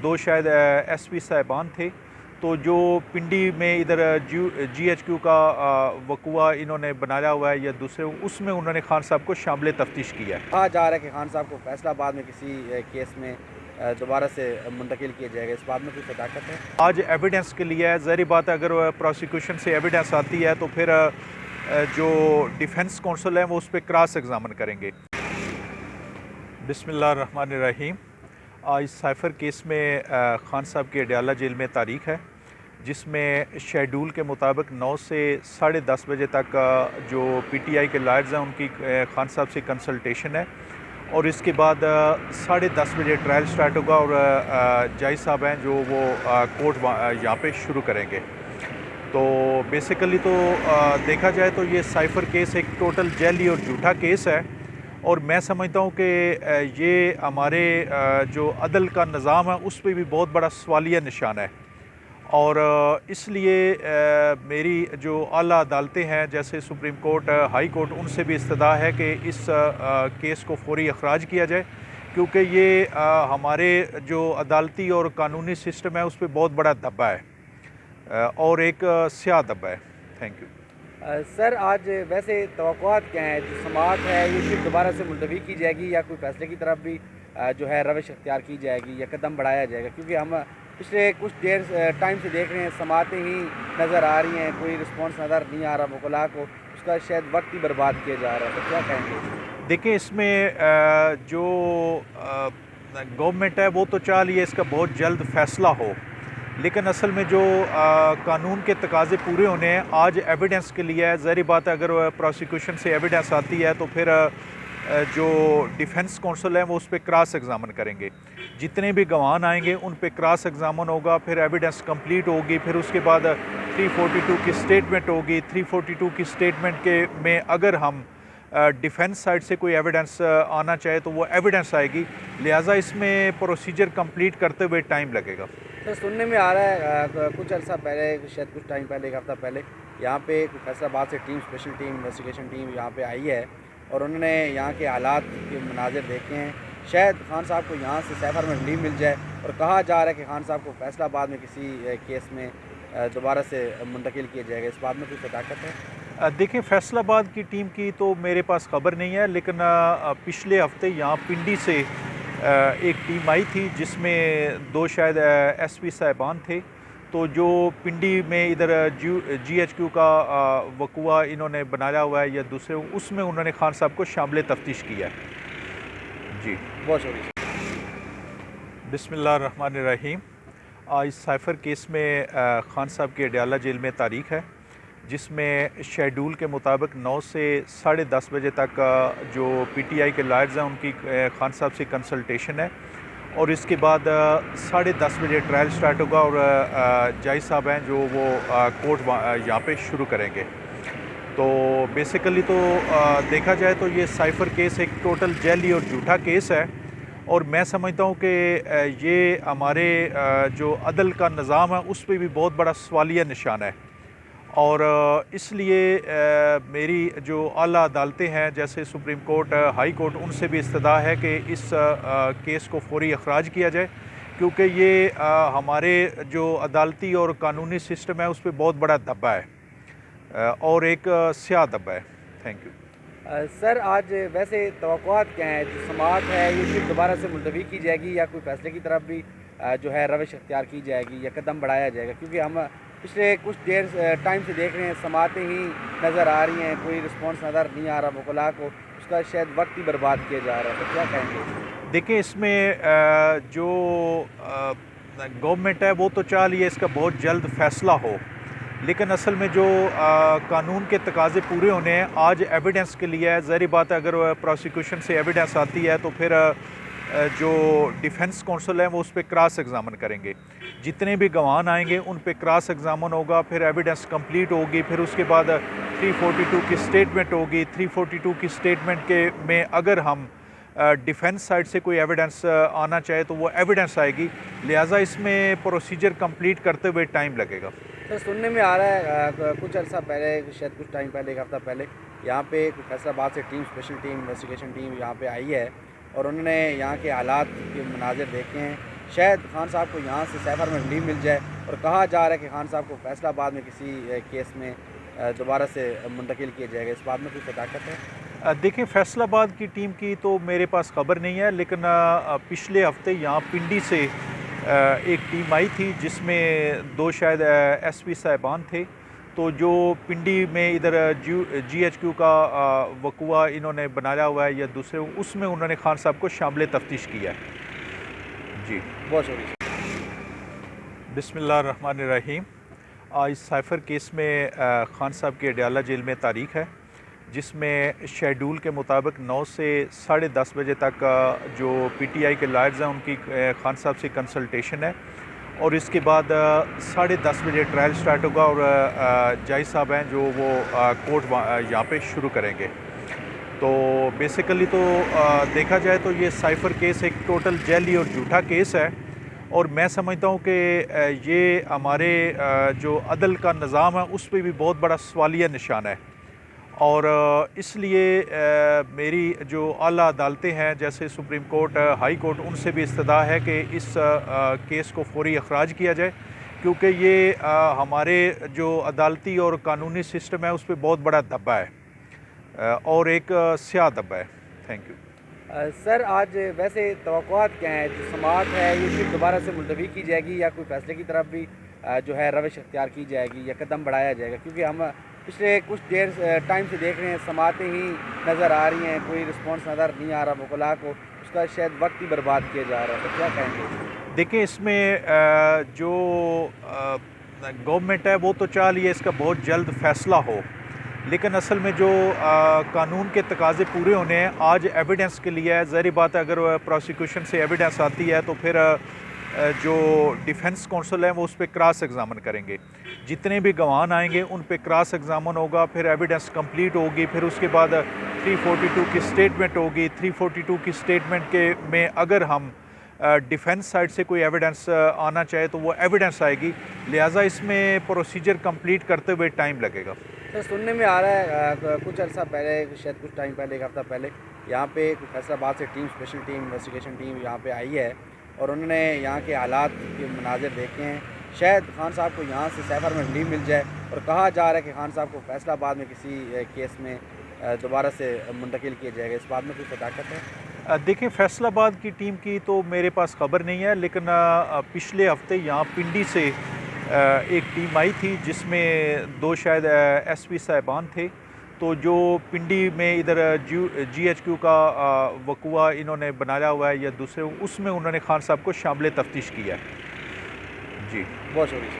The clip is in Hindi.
दो शायद एसपी साहिबान थे। तो जो पिंडी में इधर जीएचक्यू का वकूआ इन्होंने बनाया हुआ है या दूसरे, उसमें उन्होंने खान साहब को शामिल तफ्तीश किया है। कहा जा रहा है कि खान साहब को फैसलाबाद में किसी केस में दोबारा से मुंतकिल किया जाएगा, इस बात में कोई सदाकत है? आज एविडेंस के लिए है, ज़ाहिर बात है अगर प्रोसिक्यूशन से एविडेंस आती है तो फिर जो डिफेंस कौंसल है वो उस पर क्रॉस एग्जामिन करेंगे। बिस्मिल्लाहिर्रहमानिर्रहीम। आज साइफ़र केस में खान साहब की अडयाला जेल में तारीख है, जिसमें शेड्यूल के मुताबिक 9 से 10:30 बजे तक जो पीटीआई के लॉयर्स हैं उनकी खान साहब से कंसल्टेशन है, और इसके बाद 10:30 बजे ट्रायल स्टार्ट होगा और जज साहब हैं जो वो कोर्ट यहाँ पे शुरू करेंगे। तो बेसिकली तो देखा जाए तो ये साइफ़र केस एक टोटल जैली और झूठा केस है, और मैं समझता हूँ कि ये हमारे जो अदल का निज़ाम है उस पर भी बहुत बड़ा सवालिया निशान है। और इसलिए मेरी जो आला अदालतें हैं जैसे सुप्रीम कोर्ट, हाई कोर्ट, उनसे भी इस्तदा है कि इस केस को फौरी अखराज किया जाए, क्योंकि ये हमारे जो अदालती और कानूनी सिस्टम है उस पर बहुत बड़ा दब्बा है और एक स्याह दब्बा है। Thank you. सर, आज वैसे तवक्कुआत क्या हैं? जो समाअत है ये फिर दोबारा से मुलतवी की जाएगी या कोई फैसले की तरफ भी जो है रविश अख्तियार की जाएगी या कदम बढ़ाया जाएगा? क्योंकि हम पिछले कुछ देर टाइम से देख रहे हैं समाअतें ही नज़र आ रही हैं, कोई रिस्पॉन्स नज़र नहीं आ रहा वकला को, उसका शायद वक्त ही बर्बाद किया जा रहा है, तो क्या कहेंगे? देखिए, इसमें जो गवर्नमेंट है वो तो चाह रही है इसका बहुत जल्द फैसला हो, लेकिन असल में जो कानून के तकाज़े पूरे होने हैं, आज एविडेंस के लिए है। ज़ाहिर बात है अगर प्रोसिक्यूशन से एविडेंस आती है तो फिर जो डिफेंस कौंसल है वो उस पर क्रॉस एग्जामिन करेंगे। जितने भी गवाह आएंगे उन पे क्रॉस एग्जामिन होगा, फिर एविडेंस कंप्लीट होगी, फिर उसके बाद 342 की स्टेटमेंट होगी। 342 की स्टेटमेंट के में अगर हम डिफेंस साइड से कोई एविडेंस आना चाहे तो वो एविडेंस आएगी, लिहाजा इसमें प्रोसीजर कंप्लीट करते हुए टाइम लगेगा। तो सुनने में आ रहा है कुछ अर्सा पहले, शायद कुछ टाइम पहले, एक हफ़्ता पहले, यहाँ पे फैसलाबाद से team, special team, investigation team यहाँ पे आई है और उन्होंने यहाँ के हालात के मनाजिर देखे हैं। शायद खान साहब को यहाँ से सैफर में रिलीफ मिल जाए, और कहा जा रहा है कि खान साहब को फैसलाबाद में किसी केस में दोबारा से मुंतकिल किया जाएगा, इस बात में कोई सदाकत है? देखिए, फैसलाबाद की टीम की तो मेरे पास ख़बर नहीं है, लेकिन पिछले हफ्ते यहाँ पिंडी से एक टीम आई थी जिसमें 2 शायद एसपी साहिबान थे। तो जो पिंडी में इधर जीएचक्यू का वकूआ इन्होंने बनाया हुआ है या दूसरे, उसमें उन्होंने खान साहब को शामिल तफ्तीश किया है। जी, बहुत शुक्रिया। बिस्मिल्लाहिर्रहमानिर्रहीम। आज साइफ़र केस में खान साहब की अडयाला जेल में तारीख है, जिसमें शेड्यूल के मुताबिक 9 से 10:30 बजे तक जो पीटीआई के लॉयर्स हैं उनकी खान साहब से कंसल्टेशन है, और इसके बाद 10:30 बजे ट्रायल स्टार्ट होगा और जज साहब हैं जो वो कोर्ट यहाँ पे शुरू करेंगे। तो बेसिकली तो देखा जाए तो ये साइफ़र केस एक टोटल जैली और झूठा केस है, और मैं समझता हूँ कि ये हमारे जो अदल का निज़ाम है उस पर भी बहुत बड़ा सवालिया निशान है। और इसलिए मेरी जो आला अदालतें हैं जैसे सुप्रीम कोर्ट, हाई कोर्ट, उनसे भी इस्तदा है कि इस केस को फौरी अखराज किया जाए, क्योंकि ये हमारे जो अदालती और कानूनी सिस्टम है उस पर बहुत बड़ा दब्बा है और एक स्याह दब्बा है। Thank you. सर, आज वैसे तवक्कुआत क्या हैं? जो समाअत है ये फिर दोबारा से मुलतवी की जाएगी या कोई फैसले की तरफ भी जो है रविश अख्तियार की जाएगी या कदम बढ़ाया जाएगा? क्योंकि हम पिछले कुछ देर टाइम से देख रहे हैं समाअतें ही नज़र आ रही हैं, कोई रिस्पॉन्स नज़र नहीं आ रहा वकला को, उसका शायद वक्त ही बर्बाद किया जा रहा है, तो क्या कहेंगे? देखिए, इसमें जो गवर्नमेंट है वो तो चाह रही है इसका बहुत जल्द फैसला हो, लेकिन असल में जो कानून के तकाज़े पूरे होने हैं, आज एविडेंस के लिए है। ज़ाहिर बात है अगर प्रोसिक्यूशन से एविडेंस आती है तो फिर जो डिफेंस कौंसल है वो उस पर क्रॉस एग्जामिन करेंगे। जितने भी गवाह आएंगे उन पे क्रॉस एग्जामिन होगा, फिर एविडेंस कंप्लीट होगी, फिर उसके बाद 342 की स्टेटमेंट होगी। 342 की स्टेटमेंट के में अगर हम डिफेंस साइड से कोई एविडेंस आना चाहे तो वो एविडेंस आएगी, लिहाजा इसमें प्रोसीजर कंप्लीट करते हुए टाइम लगेगा। सर, सुनने में आ रहा है कुछ अर्सा पहले, शायद कुछ टाइम पहले, एक हफ़्ता पहले, यहाँ पे फैसलाबाद से team, special team, investigation team यहाँ पे आई है और उन्होंने यहाँ के हालात के मनाजिर देखे हैं। शायद खान साहब को यहाँ से सैफर में रिलीफ मिल जाए। और कहा जा रहा है कि खान साहब को फैसलाबाद में किसी केस में दोबारा से मुंतकिल किया जाएगा। इस बात में कोई सदाकत है? देखिए, फैसलाबाद की टीम की तो मेरे पास खबर नहीं है, लेकिन पिछले हफ्ते यहाँ पिंडी से एक टीम आई थी जिसमें दो शायद एसपी साहिबान थे। तो जो पिंडी में इधर जीएचक्यू का वकुआ इन्होंने बनाया हुआ है या दूसरे, उसमें उन्होंने खान साहब को शामिल तफ्तीश किया है। जी, बहुत शुक्रिया। बिस्मिल्लाहिर्रहमानिर्रहीम। आज साइफ़र केस में खान साहब की अडयाला जेल में तारीख है, जिसमें शेड्यूल के मुताबिक 9 से 10:30 बजे तक जो पीटीआई के लॉयर्स हैं उनकी खान साहब से कंसल्टेशन है, और इसके बाद 10:30 बजे ट्रायल स्टार्ट होगा और जज साहब हैं जो वो कोर्ट यहाँ पे शुरू करेंगे। तो बेसिकली तो देखा जाए तो ये साइफ़र केस एक टोटल जैली और झूठा केस है, और मैं समझता हूँ कि ये हमारे जो अदल का निज़ाम है उस पर भी बहुत बड़ा सवालिया निशान है। और इसलिए मेरी जो आला अदालतें हैं जैसे सुप्रीम कोर्ट, हाई कोर्ट, उनसे भी इस्तदा है कि इस केस को फौरी अखराज किया जाए, क्योंकि ये हमारे जो अदालती और कानूनी सिस्टम है उस पर बहुत बड़ा धब्बा है और एक स्याह धब्बा है। Thank you. सर, आज वैसे तवक्कुआत क्या हैं? जो समाअत है ये फिर दोबारा से मुलतवी की जाएगी या कोई फैसले की तरफ भी जो है रविश अख्तियार की जाएगी या कदम बढ़ाया जाएगा? क्योंकि हम पिछले कुछ देर टाइम से देख रहे हैं समाअतें ही नज़र आ रही हैं, कोई रिस्पॉन्स नज़र नहीं आ रहा वकला को, उसका शायद वक्त ही बर्बाद किया जा रहा है। तो क्या कहेंगे? देखिए, इसमें जो गवर्नमेंट है वो तो चाह रही है इसका बहुत जल्द फैसला हो, लेकिन असल में जो कानून के तकाज़े पूरे होने हैं, आज एविडेंस के लिए है। ज़ाहिर बात है, अगर प्रोसिक्यूशन से एविडेंस आती है तो फिर जो डिफेंस काउंसिल है वो उस पर क्रॉस एग्जामन करेंगे। जितने भी गवाह आएंगे उन पे क्रॉस एग्जामन होगा, फिर एविडेंस कंप्लीट होगी, फिर उसके बाद 342 की स्टेटमेंट होगी। 342 की स्टेटमेंट के में अगर हम डिफेंस साइड से कोई एविडेंस आना चाहे तो वो एविडेंस आएगी, लिहाजा इसमें प्रोसीजर कंप्लीट करते हुए टाइम लगेगा। सर, सुनने में आ रहा है कुछ अर्सा पहले, शायद कुछ टाइम पहले, एक हफ़्ता पहले, यहाँ पे फैसलाबाद से team, special team, investigation team यहाँ पे आई है और उन्होंने यहाँ के हालात के मनाज़िर देखे हैं। शायद खान साहब को यहाँ से सैफर में रिलीफ मिल जाए। और कहा जा रहा है कि खान साहब को फैसलाबाद में किसी केस में दोबारा से मुंतकिल किया जाएगा। इस बात में कोई सदाकत है? देखिए, फैसलाबाद की टीम की तो मेरे पास खबर नहीं है, लेकिन पिछले हफ्ते यहाँ पिंडी से एक टीम आई थी जिसमें दो शायद एसपी साहिबान थे। तो जो पिंडी में इधर जीएचक्यू का वकुआ इन्होंने बनाया हुआ है या दूसरे, उसमें उन्होंने खान साहब को शामिल तफ्तीश किया है। जी, बहुत शुक्रिया।